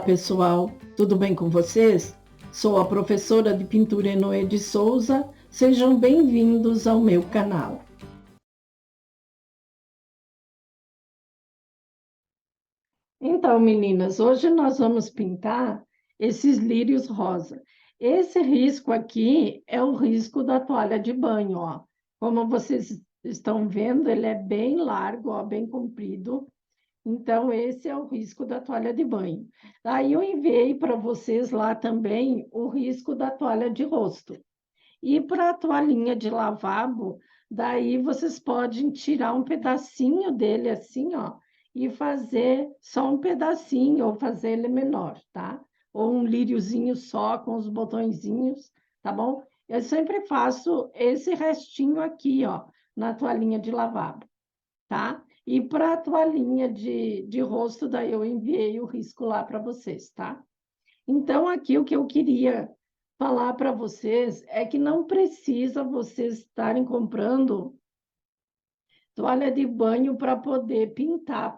pessoal, tudo bem com vocês? Sou a professora de pintura Enoê de Souza, sejam bem-vindos ao meu canal. Então, meninas, hoje nós vamos pintar esses lírios rosa. Esse risco aqui é o risco da toalha de banho, ó. Como vocês estão vendo, ele é bem largo, ó, bem comprido. Então, esse é o risco da toalha de banho. Aí eu enviei para vocês lá também o risco da toalha de rosto. E para a toalhinha de lavabo, daí vocês podem tirar um pedacinho dele assim, ó, e fazer só um pedacinho, ou fazer ele menor, tá? Ou um líriozinho só com os botõezinhos, tá bom? Eu sempre faço esse restinho aqui, ó, na toalhinha de lavabo, tá? E para a toalhinha de rosto, daí eu enviei o risco lá para vocês, tá? Então, aqui o que eu queria falar para vocês é que não precisa vocês estarem comprando toalha de banho para poder pintar,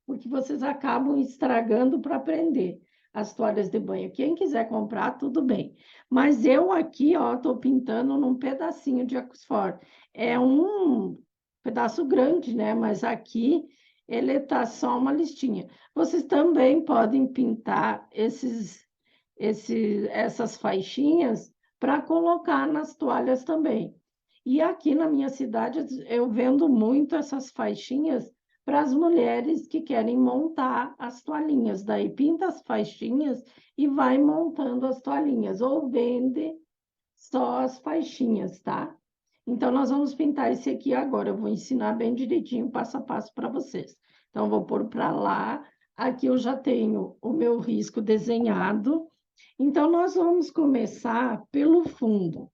porque vocês acabam estragando para prender as toalhas de banho. Quem quiser comprar, tudo bem. Mas eu aqui, ó, estou pintando num pedacinho de Oxford. É um pedaço grande, né? Mas aqui ele tá só uma listinha. Vocês também podem pintar essas faixinhas para colocar nas toalhas também. E aqui na minha cidade eu vendo muito essas faixinhas para as mulheres que querem montar as toalhinhas. Daí pinta as faixinhas e vai montando as toalhinhas, ou vende só as faixinhas, tá? Então, nós vamos pintar esse aqui agora. Eu vou ensinar bem direitinho, passo a passo para vocês. Então, eu vou pôr para lá. Aqui eu já tenho o meu risco desenhado. Então, nós vamos começar pelo fundo.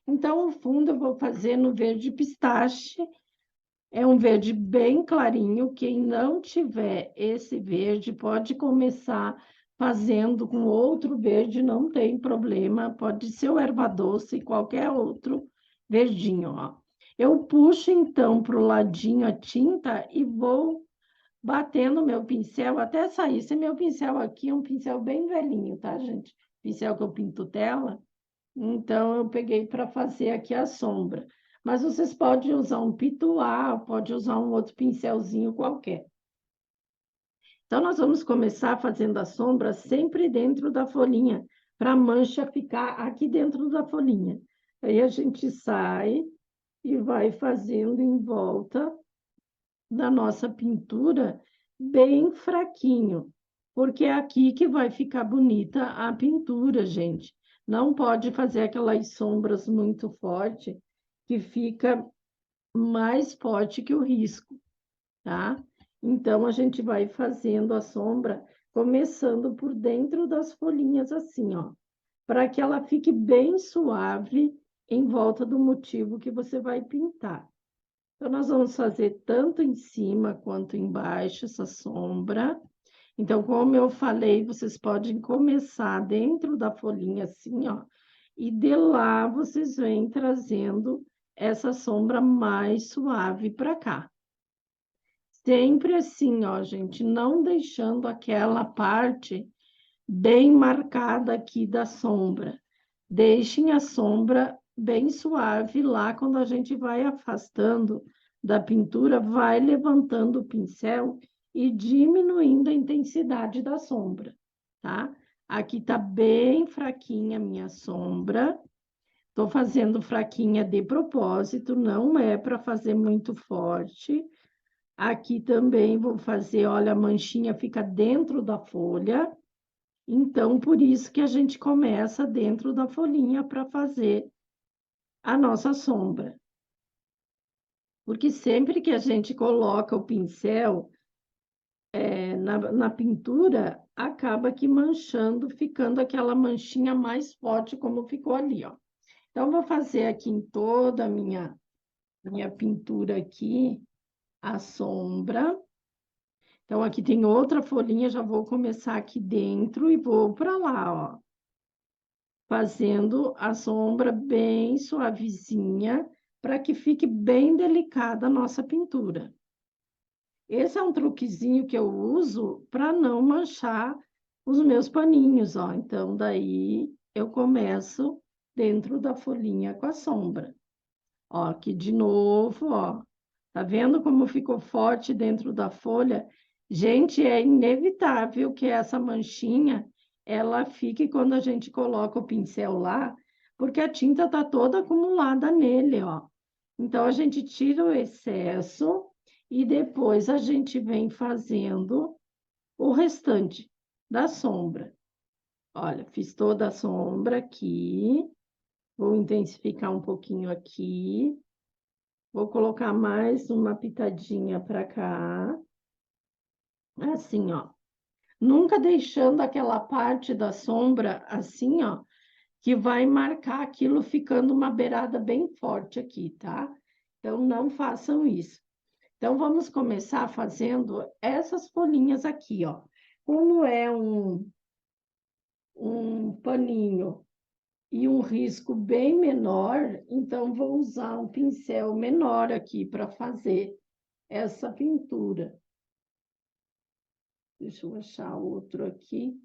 Então, o fundo eu vou fazer no verde pistache. É um verde bem clarinho. Quem não tiver esse verde, pode começar fazendo com outro verde, não tem problema. Pode ser o erva doce, qualquer outro verdinho, ó. Eu puxo, então, para o ladinho a tinta e vou batendo meu pincel até sair. Esse meu pincel aqui é um pincel bem velhinho, tá, gente? Pincel que eu pinto tela. Então, eu peguei para fazer aqui a sombra. Mas vocês podem usar um pituá, pode usar um outro pincelzinho qualquer. Então, nós vamos começar fazendo a sombra sempre dentro da folhinha, para a mancha ficar aqui dentro da folhinha. Aí a gente sai e vai fazendo em volta da nossa pintura bem fraquinho, porque é aqui que vai ficar bonita a pintura, gente. Não pode fazer aquelas sombras muito fortes, que fica mais forte que o risco, tá? Então, a gente vai fazendo a sombra, começando por dentro das folhinhas, assim, ó, para que ela fique bem suave em volta do motivo que você vai pintar. Então, nós vamos fazer tanto em cima quanto embaixo essa sombra. Então, como eu falei, vocês podem começar dentro da folhinha assim, ó, e de lá vocês vêm trazendo essa sombra mais suave para cá. Sempre assim, ó, gente, não deixando aquela parte bem marcada aqui da sombra. Deixem a sombra bem suave lá, quando a gente vai afastando da pintura, vai levantando o pincel e diminuindo a intensidade da sombra, tá? Aqui tá bem fraquinha a minha sombra. Tô fazendo fraquinha de propósito, não é para fazer muito forte. Aqui também vou fazer, olha, a manchinha fica dentro da folha. Então, por isso que a gente começa dentro da folhinha para fazer a nossa sombra. Porque sempre que a gente coloca o pincel na pintura, acaba que manchando, ficando aquela manchinha mais forte, como ficou ali, ó. Então, vou fazer aqui em toda a minha pintura aqui, a sombra. Então, aqui tem outra folhinha, já vou começar aqui dentro e vou para lá, ó. Fazendo a sombra bem suavezinha, para que fique bem delicada a nossa pintura. Esse é um truquezinho que eu uso para não manchar os meus paninhos, ó. Então, daí eu começo dentro da folhinha com a sombra. Ó, aqui de novo, ó. Tá vendo como ficou forte dentro da folha? Gente, é inevitável que essa manchinha ela fique quando a gente coloca o pincel lá, porque a tinta tá toda acumulada nele, ó. Então a gente tira o excesso e depois a gente vem fazendo o restante da sombra. Olha, fiz toda a sombra aqui. Vou intensificar um pouquinho aqui. Vou colocar mais uma pitadinha para cá. Assim, ó. Nunca deixando aquela parte da sombra assim, ó, que vai marcar aquilo ficando uma beirada bem forte aqui, tá? Então, não façam isso. Então, vamos começar fazendo essas folhinhas aqui, ó. Como é um paninho e um risco bem menor, então vou usar um pincel menor aqui para fazer essa pintura. Deixa eu achar outro aqui.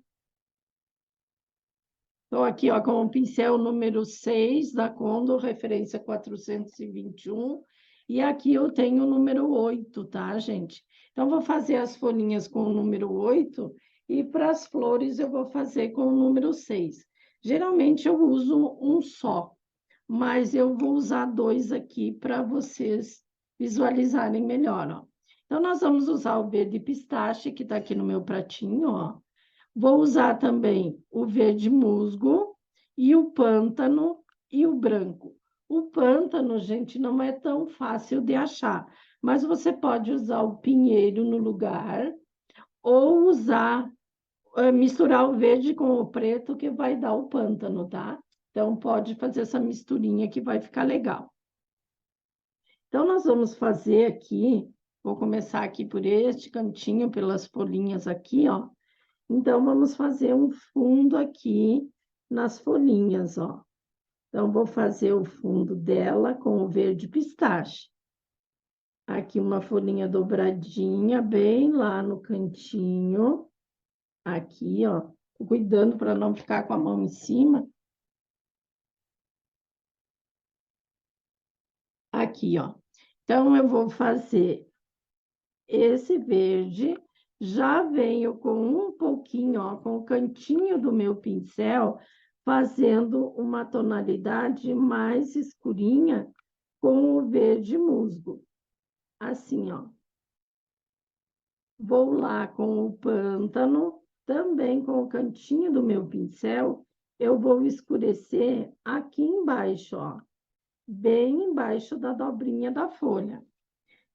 Estou aqui, ó, com o pincel número 6 da Condor, referência 421. E aqui eu tenho o número 8, tá, gente? Então, vou fazer as folhinhas com o número 8 e para as flores eu vou fazer com o número 6. Geralmente eu uso um só, mas eu vou usar dois aqui para vocês visualizarem melhor, ó. Então, nós vamos usar o verde pistache, que está aqui no meu pratinho, ó. Vou usar também o verde musgo e o pântano e o branco. O pântano, gente, não é tão fácil de achar, mas você pode usar o pinheiro no lugar ou usar, misturar o verde com o preto que vai dar o pântano, tá? Então, pode fazer essa misturinha que vai ficar legal. Então, nós vamos fazer aqui, vou começar aqui por este cantinho, pelas folhinhas aqui, ó. Então, vamos fazer um fundo aqui nas folhinhas, ó. Então, vou fazer o fundo dela com o verde pistache. Aqui uma folhinha dobradinha, bem lá no cantinho. Aqui, ó. Tô cuidando para não ficar com a mão em cima. Aqui, ó. Então, eu vou fazer esse verde, já venho com um pouquinho, ó, com o cantinho do meu pincel, fazendo uma tonalidade mais escurinha com o verde musgo. Assim, ó. Vou lá com o pântano, também com o cantinho do meu pincel, eu vou escurecer aqui embaixo, ó, bem embaixo da dobrinha da folha.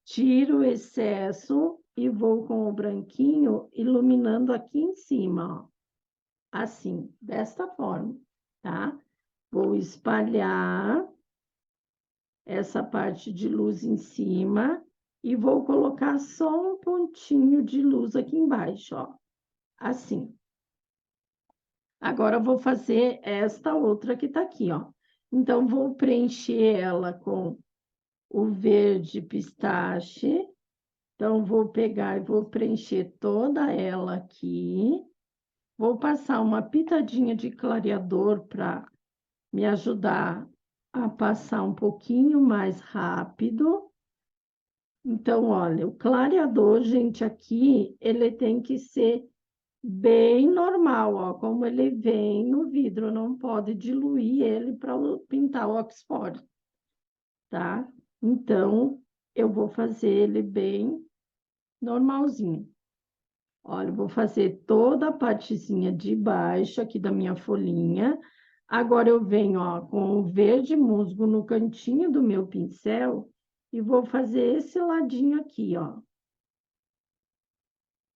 Tiro o excesso e vou com o branquinho iluminando aqui em cima, ó. Assim, desta forma, tá? Vou espalhar essa parte de luz em cima e vou colocar só um pontinho de luz aqui embaixo, ó. Assim. Agora, eu vou fazer esta outra que tá aqui, ó. Então, vou preencher ela com o verde pistache. Então, vou pegar e vou preencher toda ela aqui. Vou passar uma pitadinha de clareador para me ajudar a passar um pouquinho mais rápido. Então, olha, o clareador, gente, aqui, ele tem que ser bem normal, ó, como ele vem no vidro, não pode diluir ele para pintar o Oxford, tá? Então, eu vou fazer ele bem normalzinho. Olha, eu vou fazer toda a partezinha de baixo aqui da minha folhinha. Agora eu venho, ó, com o verde musgo no cantinho do meu pincel e vou fazer esse ladinho aqui, ó.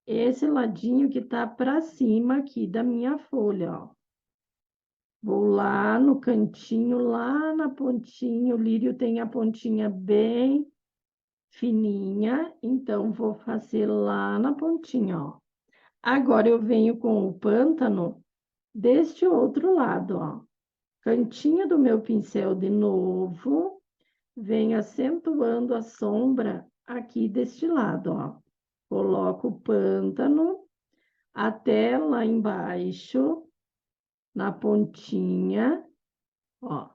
Esse ladinho que tá para cima aqui da minha folha, ó. Vou lá no cantinho, lá na pontinha, o lírio tem a pontinha bem fininha, então vou fazer lá na pontinha, ó. Agora eu venho com o pântano deste outro lado, ó. Cantinho do meu pincel de novo, venho acentuando a sombra aqui deste lado, ó. Coloco o pântano. até lá embaixo, na pontinha, ó.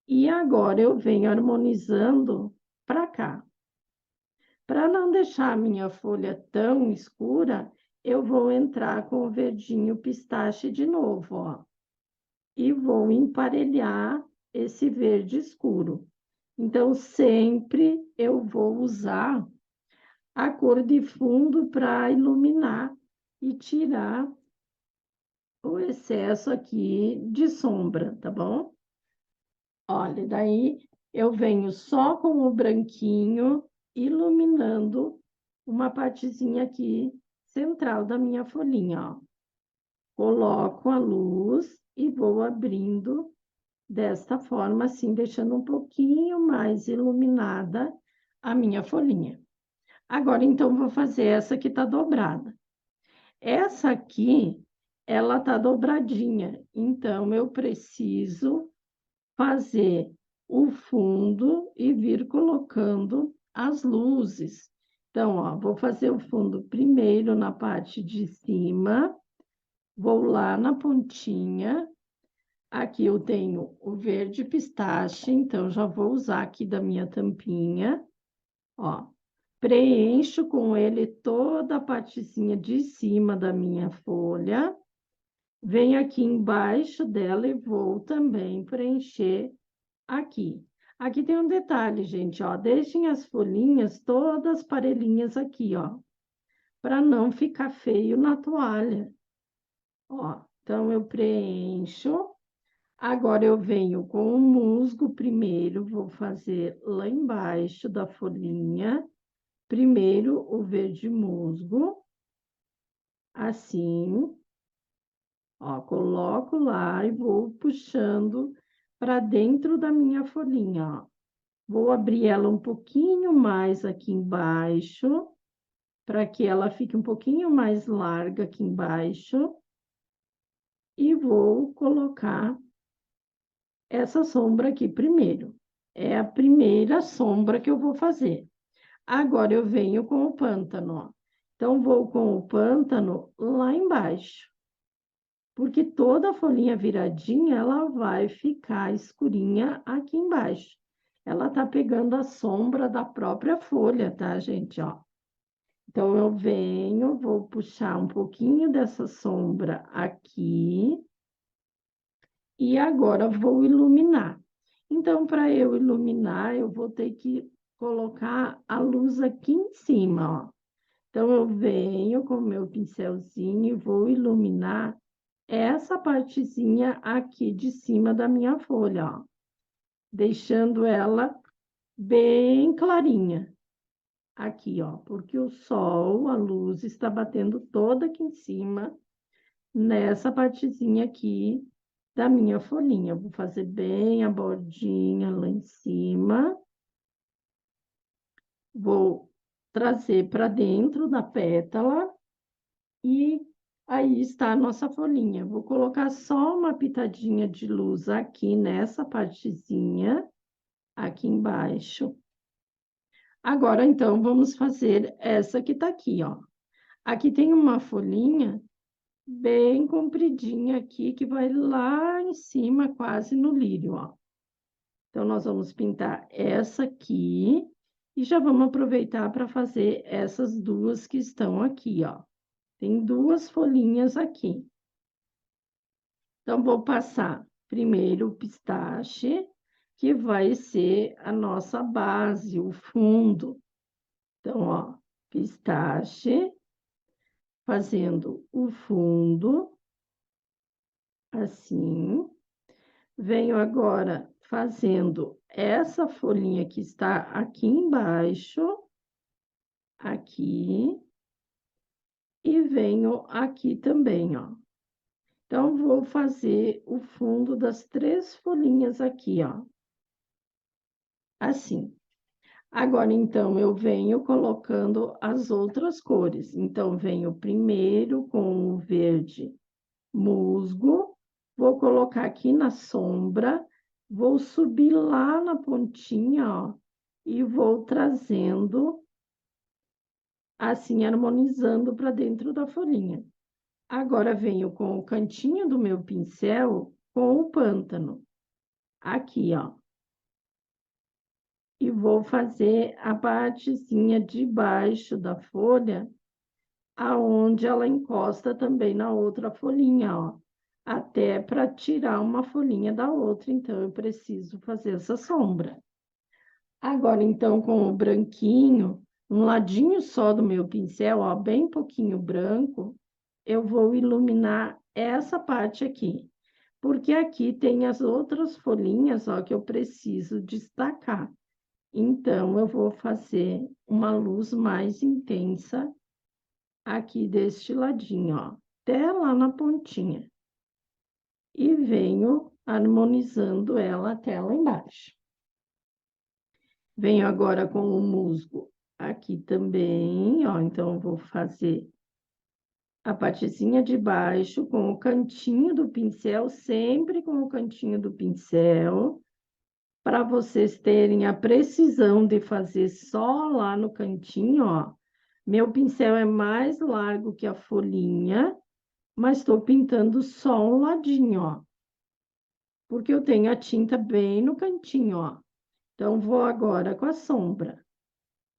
E agora eu venho harmonizando para cá. Para não deixar a minha folha tão escura, eu vou entrar com o verdinho pistache de novo, ó. E vou emparelhar esse verde escuro. Então, sempre eu vou usar a cor de fundo para iluminar e tirar o excesso aqui de sombra, tá bom? Olha, daí eu venho só com o branquinho iluminando uma partezinha aqui central da minha folhinha, ó. Coloco a luz e vou abrindo desta forma, assim, deixando um pouquinho mais iluminada a minha folhinha. Agora, então, vou fazer essa que tá dobrada. Essa aqui, ela tá dobradinha, então eu preciso fazer o fundo e vir colocando as luzes. Então, ó, vou fazer o fundo primeiro na parte de cima, vou lá na pontinha. Aqui eu tenho o verde pistache, então já vou usar aqui da minha tampinha, ó. Preencho com ele toda a partezinha de cima da minha folha. Venho aqui embaixo dela e vou também preencher aqui. Aqui tem um detalhe, gente, ó. Deixem as folhinhas todas parelhinhas aqui, ó, para não ficar feio na toalha. Ó, então eu preencho. Agora eu venho com o musgo primeiro, vou fazer lá embaixo da folhinha. Primeiro o verde musgo, assim. Ó, coloco lá e vou puxando para dentro da minha folhinha, ó. Vou abrir ela um pouquinho mais aqui embaixo, para que ela fique um pouquinho mais larga aqui embaixo. E vou colocar essa sombra aqui primeiro. É a primeira sombra que eu vou fazer. Agora eu venho com o pântano, ó. Então, vou com o pântano lá embaixo. Porque toda a folhinha viradinha, ela vai ficar escurinha aqui embaixo. Ela tá pegando a sombra da própria folha, tá, gente? Ó. Então, eu venho, vou puxar um pouquinho dessa sombra aqui. E agora vou iluminar. Então, para eu iluminar, eu vou ter que colocar a luz aqui em cima, ó. Então, eu venho com o meu pincelzinho e vou iluminar essa partezinha aqui de cima da minha folha, ó. Deixando ela bem clarinha. Aqui, ó, porque o sol, a luz está batendo toda aqui em cima, nessa partezinha aqui da minha folhinha. Vou fazer bem a bordinha lá em cima. Vou trazer para dentro da pétala e aí está a nossa folhinha. Vou colocar só uma pitadinha de luz aqui nessa partezinha, aqui embaixo. Agora, então, vamos fazer essa que tá aqui, ó. Aqui tem uma folhinha bem compridinha aqui, que vai lá em cima, quase no lírio, ó. Então, nós vamos pintar essa aqui e já vamos aproveitar para fazer essas duas que estão aqui, ó. Tem duas folhinhas aqui. Então, vou passar primeiro o pistache, que vai ser a nossa base, o fundo. Então, ó, pistache, fazendo o fundo, assim. Venho agora fazendo essa folhinha que está aqui embaixo, aqui, e venho aqui também, ó. Então, vou fazer o fundo das 3 folhinhas aqui, ó. Assim. Agora, então, eu venho colocando as outras cores. Então, venho primeiro com o verde musgo, vou colocar aqui na sombra, vou subir lá na pontinha, ó, e vou trazendo assim harmonizando para dentro da folhinha. Agora venho com o cantinho do meu pincel com o pântano, aqui, ó. E vou fazer a partezinha de baixo da folha, aonde ela encosta também na outra folhinha, ó. Até para tirar uma folhinha da outra, então eu preciso fazer essa sombra. Agora, então, com o branquinho, um ladinho só do meu pincel, ó, bem pouquinho branco, eu vou iluminar essa parte aqui. Porque aqui tem as outras folhinhas, ó, que eu preciso destacar. Então, eu vou fazer uma luz mais intensa aqui deste ladinho, ó, até lá na pontinha. E venho harmonizando ela até lá embaixo. Venho agora com o musgo aqui também, ó, então eu vou fazer a partezinha de baixo com o cantinho do pincel, sempre com o cantinho do pincel, para vocês terem a precisão de fazer só lá no cantinho, ó. Meu pincel é mais largo que a folhinha, mas estou pintando só um ladinho, ó. Porque eu tenho a tinta bem no cantinho, ó. Então, vou agora com a sombra,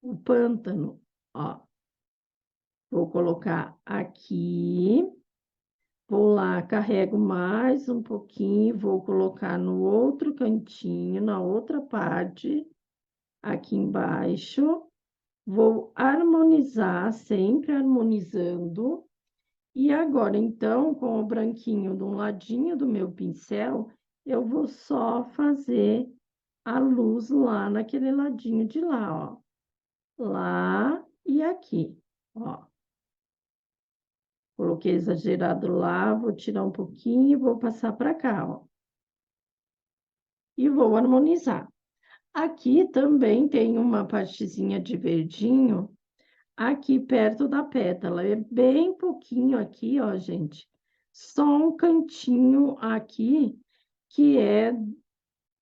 o pântano, ó. Vou colocar aqui, vou lá, carrego mais um pouquinho, vou colocar no outro cantinho, na outra parte, aqui embaixo. Vou harmonizar, sempre harmonizando. E agora, então, com o branquinho de um ladinho do meu pincel, eu vou só fazer a luz lá naquele ladinho de lá, ó. Lá e aqui, ó. Coloquei exagerado lá, vou tirar um pouquinho e vou passar para cá, ó. E vou harmonizar. Aqui também tem uma partezinha de verdinho, aqui perto da pétala. É bem pouquinho aqui, ó, gente. Só um cantinho aqui, que é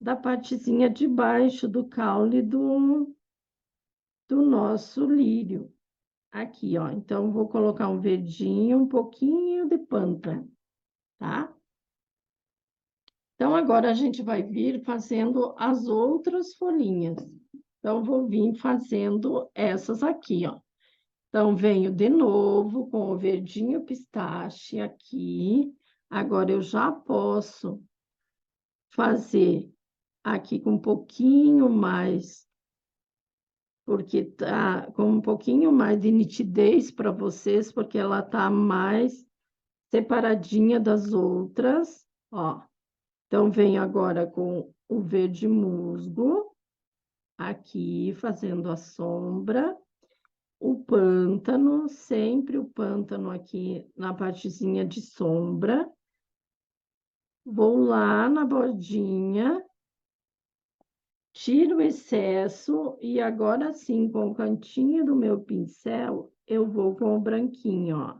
da partezinha de baixo do caule do nosso lírio. Aqui, ó. Então, vou colocar um verdinho, um pouquinho de pântano, tá? Então, agora a gente vai vir fazendo as outras folhinhas. Então, vou vir fazendo essas aqui, ó. Então, venho de novo com o verdinho pistache aqui. Agora, eu já posso fazer aqui com um pouquinho mais, porque tá com um pouquinho mais de nitidez para vocês, porque ela tá mais separadinha das outras, ó. Então, venho agora com o verde musgo, aqui, fazendo a sombra. O pântano, sempre o pântano aqui na partezinha de sombra. Vou lá na bordinha, tiro o excesso e agora sim, com o cantinho do meu pincel, eu vou com o branquinho, ó,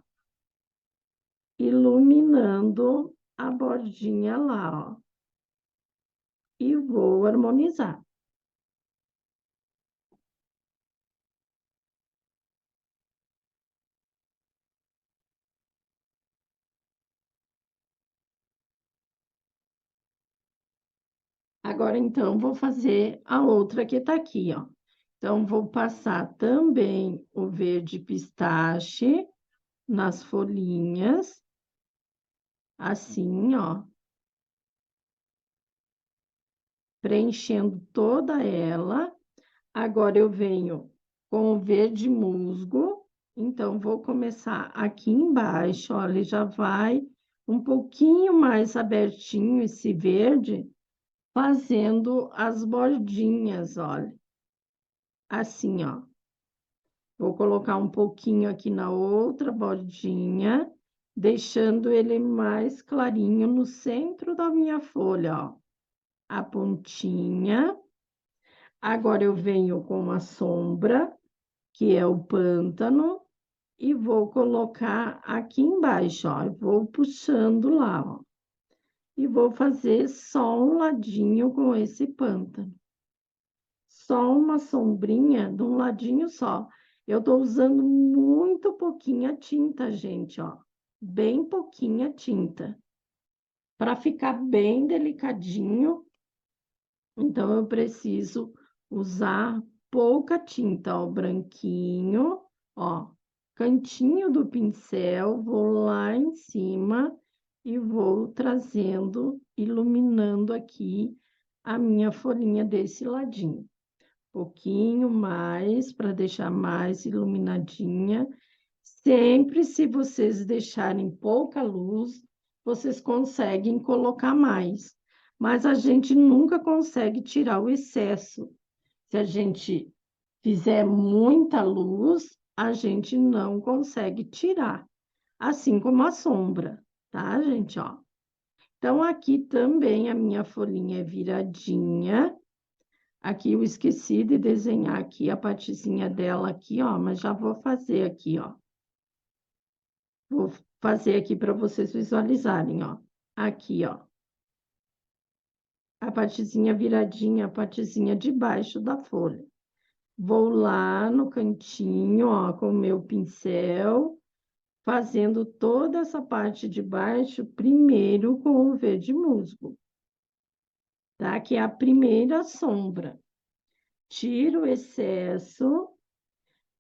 iluminando a bordinha lá, ó. E vou harmonizar. Agora, então, vou fazer a outra que tá aqui, ó. Então, vou passar também o verde pistache nas folhinhas, assim, ó. Preenchendo toda ela. Agora, eu venho com o verde musgo. Então, vou começar aqui embaixo, ó. Ele já vai um pouquinho mais abertinho, esse verde, fazendo as bordinhas, olha. Assim, ó. Vou colocar um pouquinho aqui na outra bordinha, deixando ele mais clarinho no centro da minha folha, ó. A pontinha. Agora, eu venho com a sombra, que é o pântano, e vou colocar aqui embaixo, ó. Eu vou puxando lá, ó. E vou fazer só um ladinho com esse pântano. Só uma sombrinha de um ladinho só. Eu estou usando muito pouquinha tinta, gente, ó. Bem pouquinha tinta. Para ficar bem delicadinho, então eu preciso usar pouca tinta, ó, branquinho, ó. Cantinho do pincel, vou lá em cima e vou trazendo, iluminando aqui a minha folhinha desse ladinho. Pouquinho mais, para deixar mais iluminadinha. Sempre, se vocês deixarem pouca luz, vocês conseguem colocar mais. Mas a gente nunca consegue tirar o excesso. Se a gente fizer muita luz, a gente não consegue tirar. Assim como a sombra, tá, gente? Ó. Então, aqui também a minha folhinha é viradinha. Aqui eu esqueci de desenhar aqui a partezinha dela aqui, ó, mas já vou fazer aqui, ó. Vou fazer aqui para vocês visualizarem, ó. Aqui, ó. A partezinha viradinha, a partezinha de baixo da folha. Vou lá no cantinho, ó, com o meu pincel, fazendo toda essa parte de baixo, primeiro com o verde musgo, tá? Que é a primeira sombra. Tiro o excesso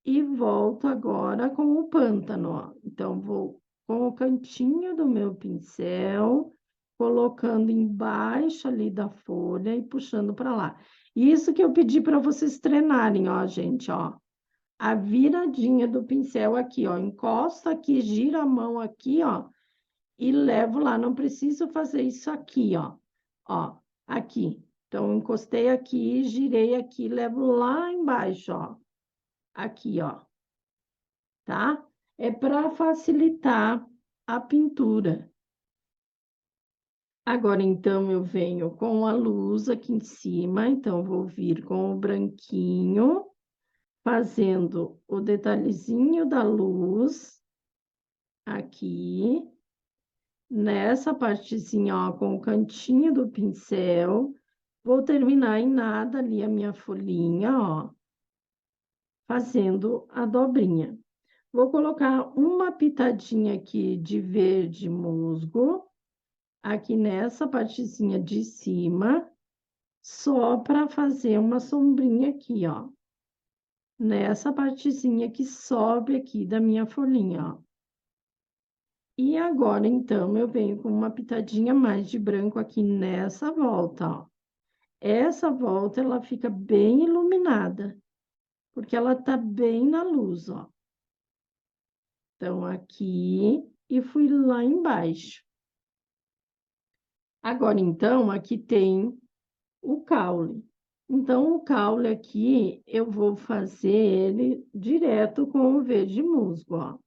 e volto agora com o pântano, ó. Então, vou com o cantinho do meu pincel, colocando embaixo ali da folha e puxando para lá. Isso que eu pedi para vocês treinarem, ó, gente, ó. A viradinha do pincel aqui, ó. Encosta aqui, gira a mão aqui, ó, e levo lá. Não preciso fazer isso aqui, ó. Ó, aqui. Então, encostei aqui, girei aqui, levo lá embaixo, ó. Aqui, ó, tá? É para facilitar a pintura. Agora, então, eu venho com a luz aqui em cima, então, vou vir com o branquinho, fazendo o detalhezinho da luz aqui, nessa partezinha, ó, com o cantinho do pincel. Vou terminar em nada ali a minha folhinha, ó, fazendo a dobrinha. Vou colocar uma pitadinha aqui de verde musgo, aqui nessa partezinha de cima, só para fazer uma sombrinha aqui, ó. Nessa partezinha que sobe aqui da minha folhinha, ó. E agora, então, eu venho com uma pitadinha mais de branco aqui nessa volta, ó. Essa volta, ela fica bem iluminada, porque ela tá bem na luz, ó. Então, aqui, e fui lá embaixo. Agora, então, aqui tem o caule. Então, o caule aqui, eu vou fazer ele direto com o verde musgo, ó.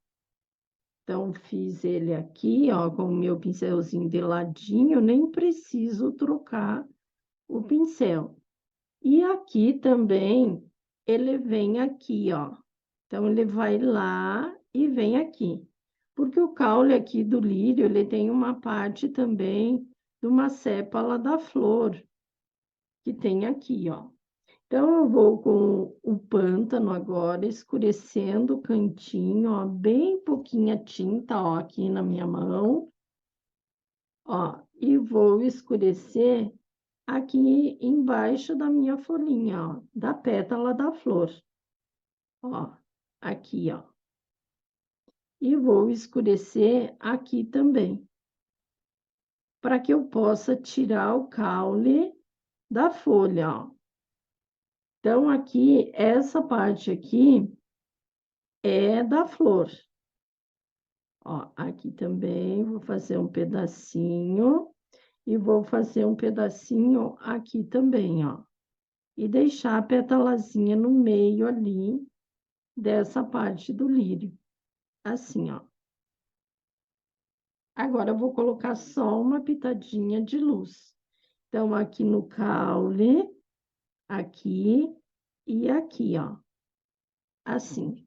Então, fiz ele aqui, ó, com o meu pincelzinho de ladinho, nem preciso trocar o pincel. E aqui também, ele vem aqui, ó. Então, ele vai lá e vem aqui. Porque o caule aqui do lírio, ele tem uma parte também de uma sépala da flor, que tem aqui, ó. Então, eu vou com o pântano agora, escurecendo o cantinho, ó, bem pouquinha tinta, ó, aqui na minha mão, ó, e vou escurecer aqui embaixo da minha folhinha, ó, da pétala da flor, ó, aqui, ó. E vou escurecer aqui também, para que eu possa tirar o caule da folha, ó. Então, aqui, essa parte aqui é da flor. Ó, aqui também vou fazer um pedacinho e vou fazer um pedacinho aqui também, ó. E deixar a petalazinha no meio ali dessa parte do lírio. Assim, ó. Agora, eu vou colocar só uma pitadinha de luz. Então, aqui no caule, aqui e aqui, ó. Assim.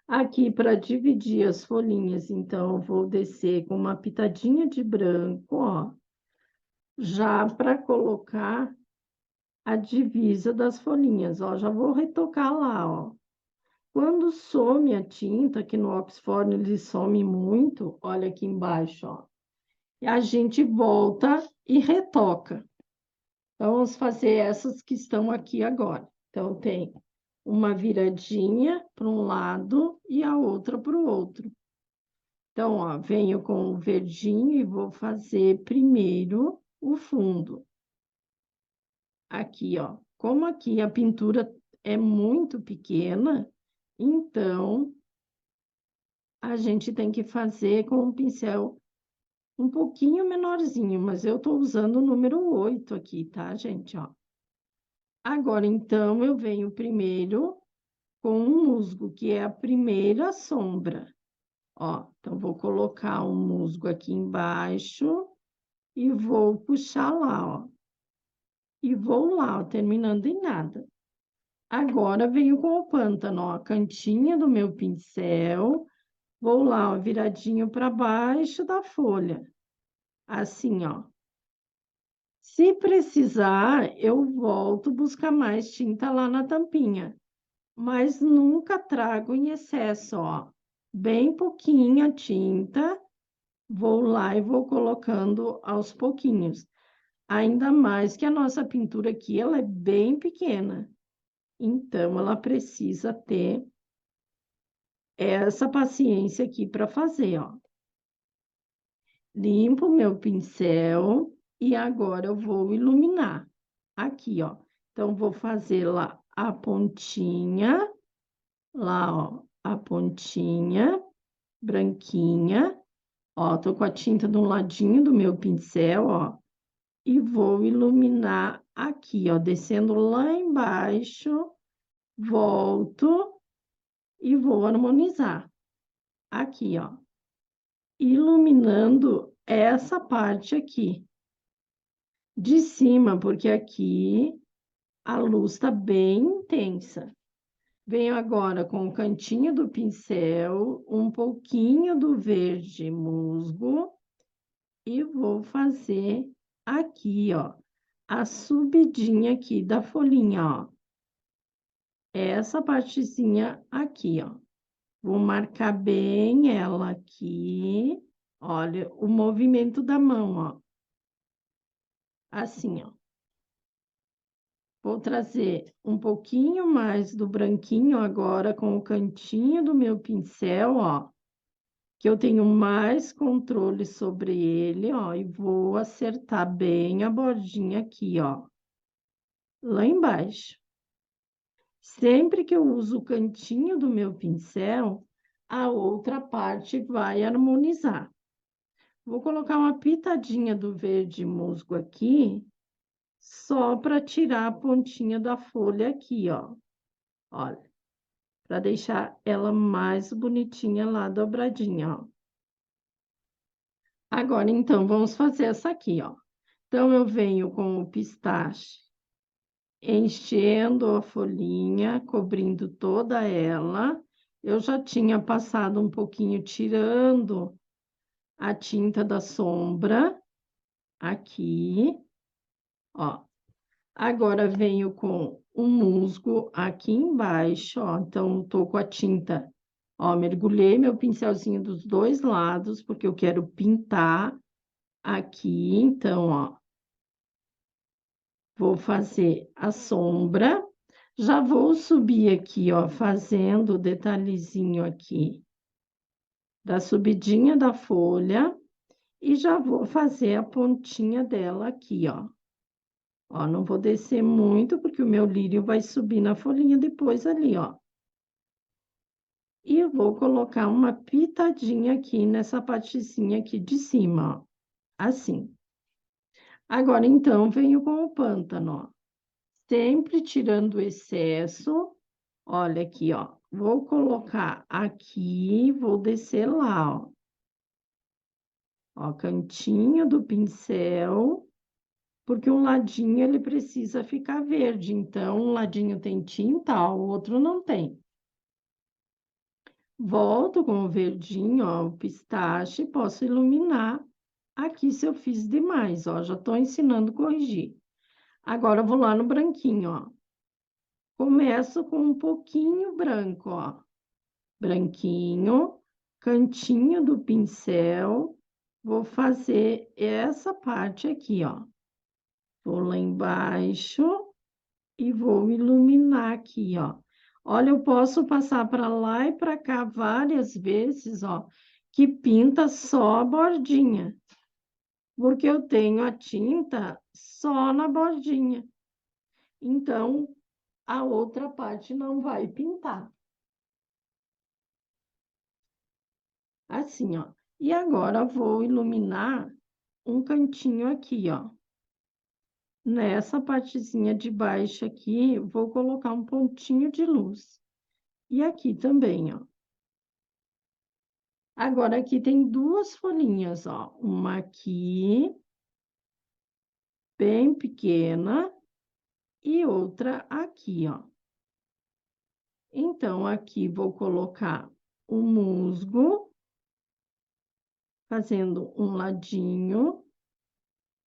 Aqui, para dividir as folhinhas, então, eu vou descer com uma pitadinha de branco, ó. Já para colocar a divisa das folhinhas, ó. Já vou retocar lá, ó. Quando some a tinta, que no Oxford ele some muito, olha aqui embaixo, ó. E a gente volta e retoca. Então, vamos fazer essas que estão aqui agora. Então, tem uma viradinha para um lado e a outra para o outro. Então, ó, venho com o verdinho e vou fazer primeiro o fundo. Aqui, ó. Como aqui a pintura é muito pequena, então a gente tem que fazer com um pincel um pouquinho menorzinho, mas eu estou usando o número 8 aqui, tá, gente? Ó. Agora, então, eu venho primeiro com um musgo, que é a primeira sombra. Ó, então, vou colocar um musgo aqui embaixo e vou puxar lá, ó. E vou lá, ó, terminando em nada. Agora, venho com o pântano, ó, a cantinha do meu pincel, vou lá, ó, viradinho para baixo da folha. Assim, ó. Se precisar, eu volto buscar mais tinta lá na tampinha, mas nunca trago em excesso, ó. Bem pouquinha tinta, vou lá e vou colocando aos pouquinhos. Ainda mais que a nossa pintura aqui, ela é bem pequena. Então, ela precisa ter essa paciência aqui para fazer, ó. Limpo meu pincel e agora eu vou iluminar. Aqui, ó. Então, vou fazer lá a pontinha, lá, ó, a pontinha branquinha. Ó, tô com a tinta de um ladinho do meu pincel, ó, e vou iluminar aqui, ó, descendo lá embaixo, volto e vou harmonizar. Aqui, ó, iluminando essa parte aqui de cima, porque aqui a luz está bem intensa. Venho agora com o cantinho do pincel, um pouquinho do verde musgo e vou fazer aqui, ó, a subidinha aqui da folhinha, ó. Essa partezinha aqui, ó. Vou marcar bem ela aqui. Olha o movimento da mão, ó. Assim, ó. Vou trazer um pouquinho mais do branquinho agora com o cantinho do meu pincel, ó, que eu tenho mais controle sobre ele, ó, e vou acertar bem a bordinha aqui, ó, lá embaixo. Sempre que eu uso o cantinho do meu pincel, a outra parte vai harmonizar. Vou colocar uma pitadinha do verde musgo aqui, só para tirar a pontinha da folha aqui, ó. Olha, para deixar ela mais bonitinha lá, dobradinha, ó. Agora, então, vamos fazer essa aqui, ó. Então, eu venho com o pistache, enchendo a folhinha, cobrindo toda ela. Eu já tinha passado um pouquinho, tirando a tinta da sombra, aqui, ó. Agora, venho com o musgo aqui embaixo, ó. Então, tô com a tinta, ó, mergulhei meu pincelzinho dos dois lados, porque eu quero pintar aqui. Então, ó, vou fazer a sombra. Já vou subir aqui, ó, fazendo o detalhezinho aqui da subidinha da folha. E já vou fazer a pontinha dela aqui, ó. Ó, não vou descer muito, porque o meu lírio vai subir na folhinha depois ali, ó. E eu vou colocar uma pitadinha aqui nessa partezinha aqui de cima, ó. Assim. Agora, então, venho com o pântano, ó. Sempre tirando o excesso. Olha aqui, ó. Vou colocar aqui, vou descer lá, ó. Ó, cantinho do pincel, porque um ladinho ele precisa ficar verde. Então, um ladinho tem tinta, ó, o outro não tem. Volto com o verdinho, ó, o pistache, posso iluminar aqui se eu fiz demais, ó. Já tô ensinando a corrigir. Agora eu vou lá no branquinho, ó. Começo com um pouquinho branco, ó. Branquinho, cantinho do pincel, vou fazer essa parte aqui, ó. Vou lá embaixo e vou iluminar aqui, ó. Olha, eu posso passar para lá e para cá várias vezes, ó, que pinta só a bordinha, porque eu tenho a tinta só na bordinha. Então, a outra parte não vai pintar. Assim, ó. E agora vou iluminar um cantinho aqui, ó. Nessa partezinha de baixo aqui, vou colocar um pontinho de luz. E aqui também, ó. Agora, aqui tem duas folhinhas, ó. Uma aqui, bem pequena, e outra aqui, ó. Então, aqui vou colocar o musgo, fazendo um ladinho.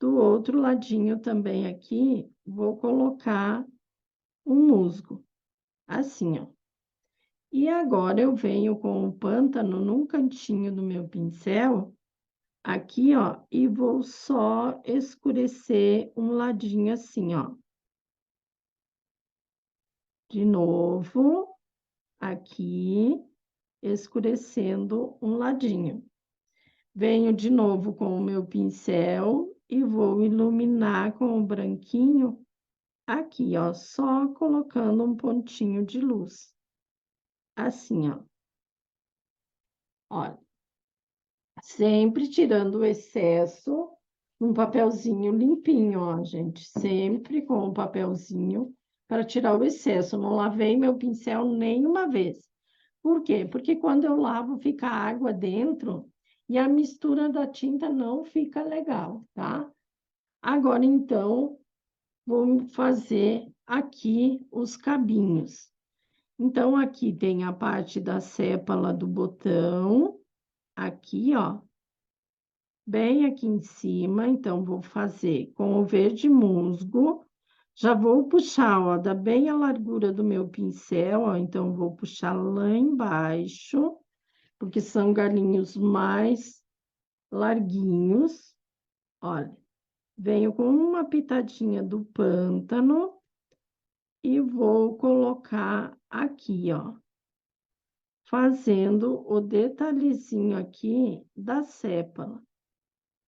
Do outro ladinho também aqui, vou colocar um musgo, assim, ó. E agora eu venho com o pântano num cantinho do meu pincel, aqui, ó, e vou só escurecer um ladinho assim, ó. De novo, aqui, escurecendo um ladinho. Venho de novo com o meu pincel e vou iluminar com o branquinho aqui, ó, só colocando um pontinho de luz. Assim, ó. Olha, sempre tirando o excesso num papelzinho limpinho, ó, gente. Sempre com o papelzinho para tirar o excesso. Não lavei meu pincel nenhuma vez. Por quê? Porque quando eu lavo, fica água dentro e a mistura da tinta não fica legal, tá? Agora, então, vou fazer aqui os cabinhos. Então, aqui tem a parte da sépala do botão, aqui, ó, bem aqui em cima. Então, vou fazer com o verde musgo. Já vou puxar, ó, dá bem a largura do meu pincel, ó. Então, vou puxar lá embaixo, porque são galinhos mais larguinhos. Olha, venho com uma pitadinha do pântano e vou colocar aqui, ó, fazendo o detalhezinho aqui da sépala,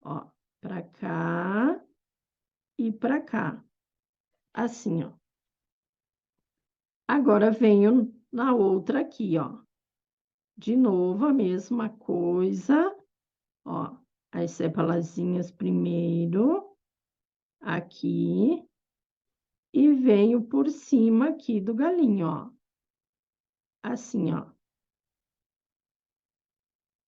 ó, para cá e para cá, assim, ó. Agora venho na outra aqui, ó. De novo a mesma coisa, ó, as sepalazinhas primeiro, aqui, e venho por cima aqui do galinho, ó. Assim, ó.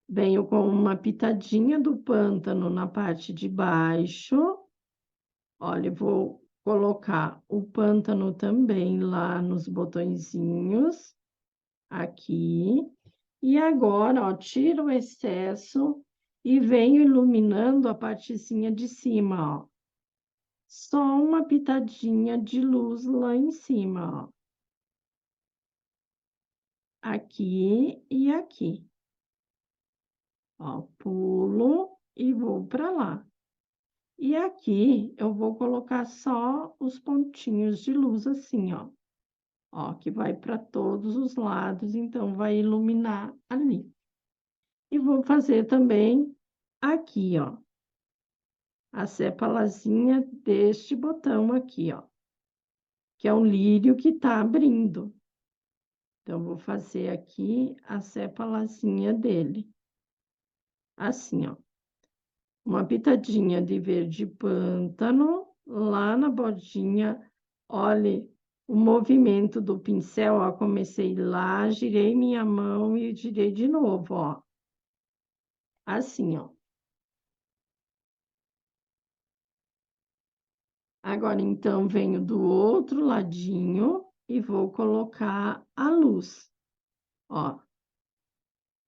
Venho com uma pitadinha do pântano na parte de baixo. Olha, eu vou colocar o pântano também lá nos botõezinhos, aqui. E agora, ó, tiro o excesso e venho iluminando a partezinha de cima, ó. Só uma pitadinha de luz lá em cima, ó. Aqui e aqui. Ó, pulo e vou para lá. E aqui eu vou colocar só os pontinhos de luz assim, ó. Ó, que vai para todos os lados, então vai iluminar ali. E vou fazer também aqui, ó, a sepalazinha deste botão aqui, ó, que é o lírio que tá abrindo. Então, vou fazer aqui a sepalazinha dele. Assim, ó. Uma pitadinha de verde pântano, lá na bordinha. Olhe o movimento do pincel, ó. Comecei lá, girei minha mão e girei de novo, ó. Assim, ó. Agora, então, venho do outro ladinho e vou colocar a luz, ó.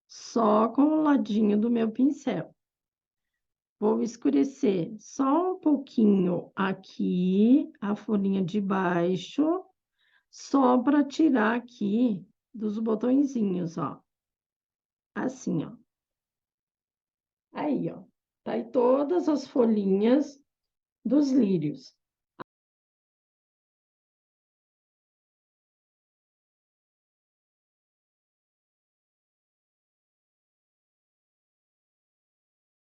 Só com o ladinho do meu pincel. Vou escurecer só um pouquinho aqui, a folhinha de baixo, só para tirar aqui dos botõezinhos, ó. Assim, ó. Aí, ó. Tá aí todas as folhinhas dos lírios.